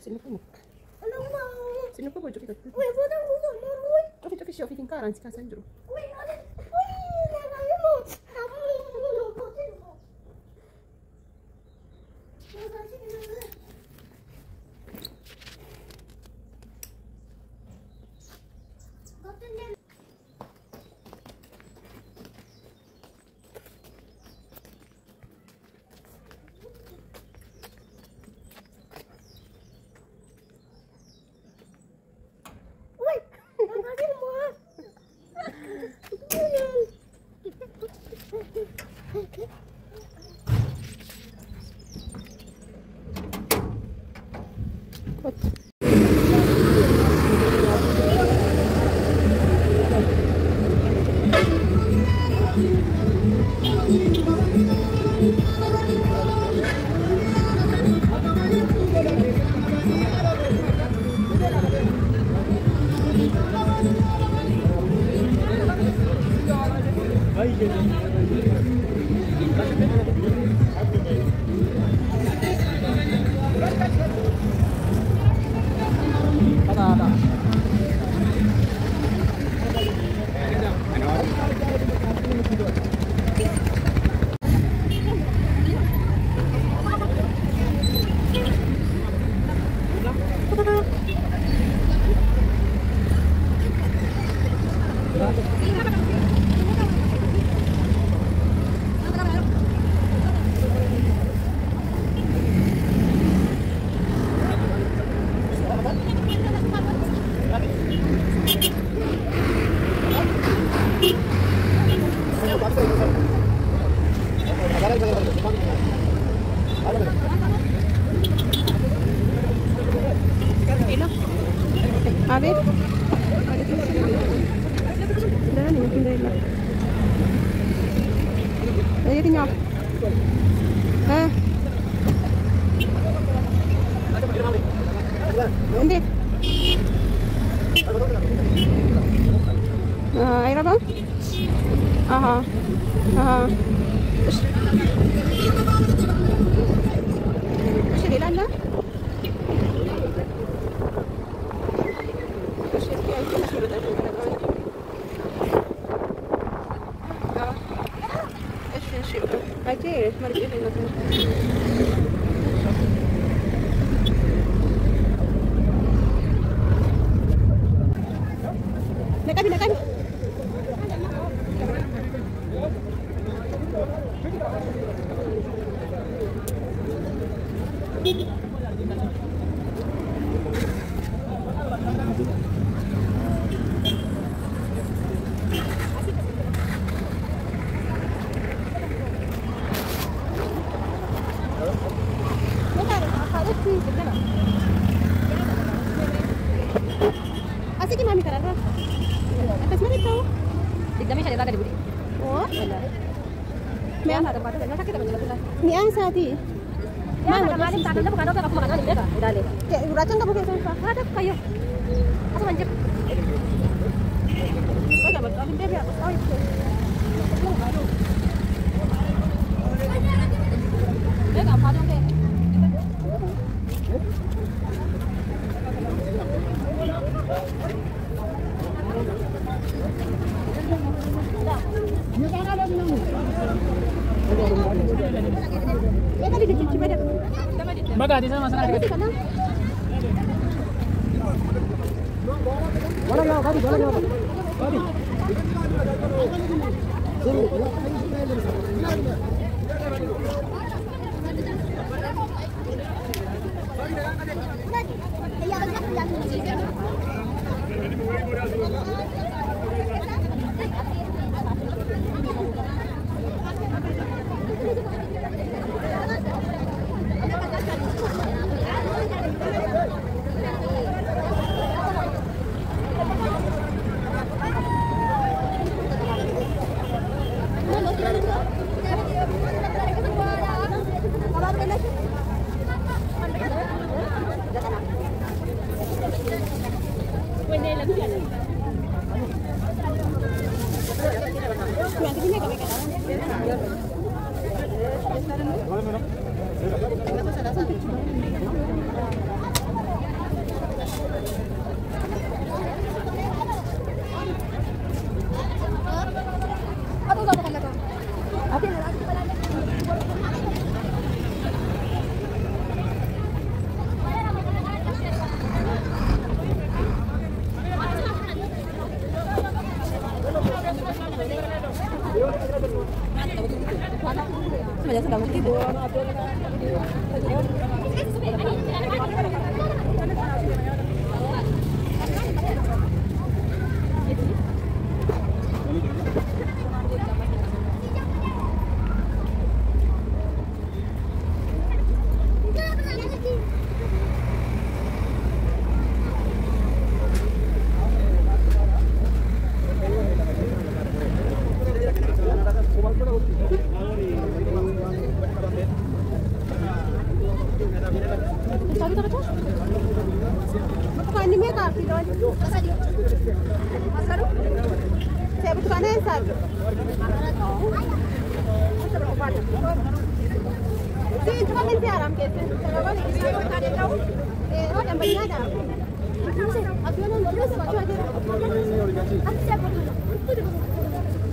Sini kamu. Sini kamu baju kita. Tapi siapa yang tinggal nanti kasan juru. Abis? Dah ni mungkin dah hilang. Dah jadi nyap. Nanti. Air apa? Aha. Sini lah anda. Ayer, mari kita lihat. Nak. Asik mami karena atas mana tahu? एकदमै खाली बागरी बुढी हो मैं आना बाटो हैन सके त भन्नु ल नि आउँछ साथी मामा मालिक तातले पकाउँदा त कस्तो खाना नि त उडाले के राचन त बोकेछ खादा खयो असो भन्छ ओइ त भन्छ अलि बेबी आको ओइ 내가 봐줄게. Baga di sana masalah di sana. Bola jauh, Badi.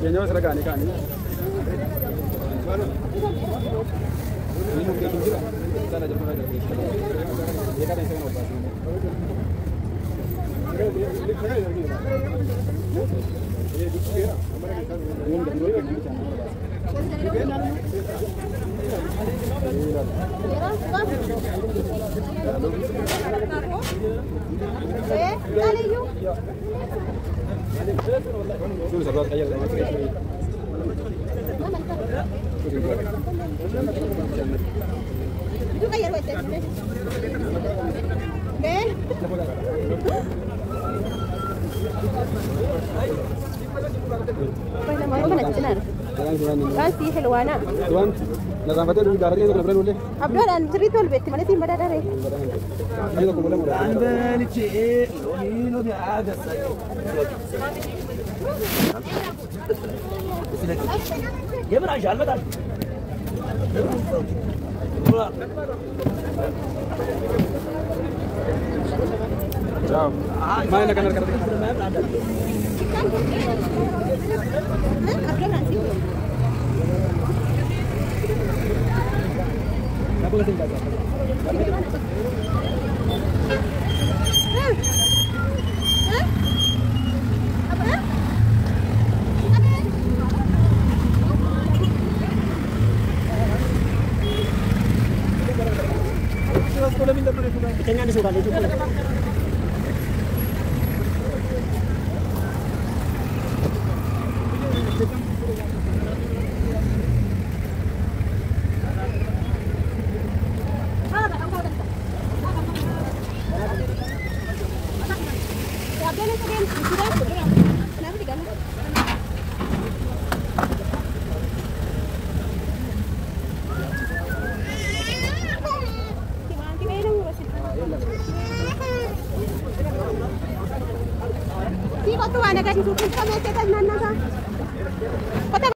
Yenyewe serikali kani? Ini mungkin juga. Kita ada jemaah dari sini. Dia kan yang saya mau bahas. Itu kayak wet. Ben. Pwede mo ba nagsinar? Kasi helwana. Tuan, nasampai dulu jaraknya itu berapa dulu? Abdul dan cerita lebih mana sih pada dari? Ayo ke mulai mulai. Anda ni cik, ini dia ada saja. Dia berajal betul. Ciao. Main nak kena Apa lagi tak? Ikannya ada surat itu. Kau tu anak kan suku kami kita mana kan?